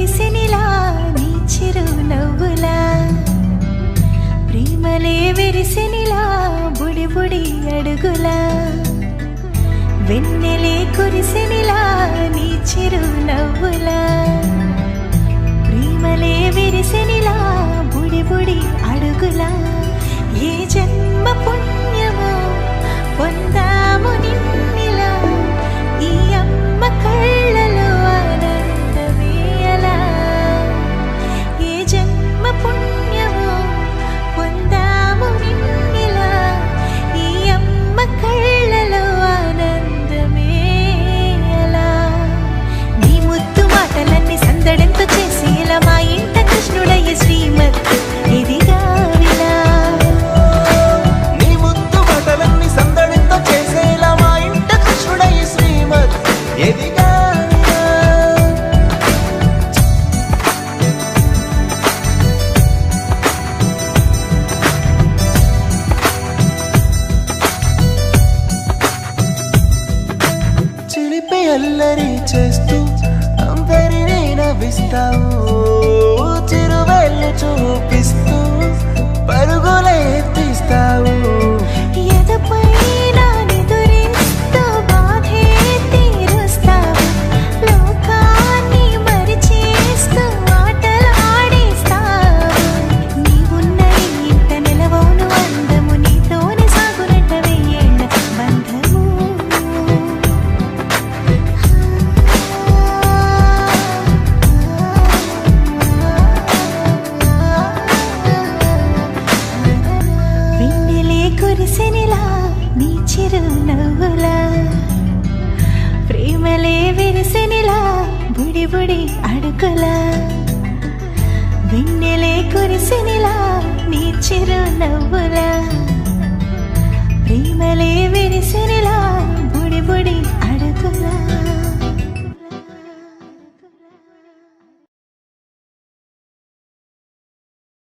కురిసెనిలా నీ చిరు నవ్వులా ప్రేమలే విరిసెనిలా బుడి బుడి అడుగులా వెన్నెలే కురిసెనిలా నీ చిరు నవ్వులా ప్రేమలే విరిసెనిలా బుడి బుడి అడుగులా ఏ జన్మ పుణ్యమో పొందాము నిన్నిలా ఈ అమ్మ కళ్ళలో ఆనందమే అలా ఏ జన్మ పుణ్యమో పొందాము నిన్నిలా ఈ అమ్మ కళ్ళలో ఆనందమే అలా నీ ముద్దు మాటలన్నీ సందడెంతో చేసేలా మా ఇంట కృష్ణుడయ్య శ్రీమత్ ఇదిగా విలా చిలిపి అల్లరి చేస్తూ అందరినీ నవ్విస్తావు చిరువేళ్ళు చూపిస్తూ పరుగులే తీస్తావు ఎదపై నా నిదురిస్తూ బాధే తీరుస్తావు లోకాన్ని మరిచేస్తూ ఆటలు ఆడిస్తావు నీవున్న ఇంత నిలవవును అందము నీతోనే సాగునట్ట వెయ్యేళ్ళ బంధము వెన్నెలే కురిసెనిలా నీ చిరు నవ్వులా ప్రేమలే విరిసెనిలా బుడి బుడి అడుగులా వెన్నెలే కురిసెనిలా నీ చిరు నవ్వులా ప్రేమలే విరిసెనిలా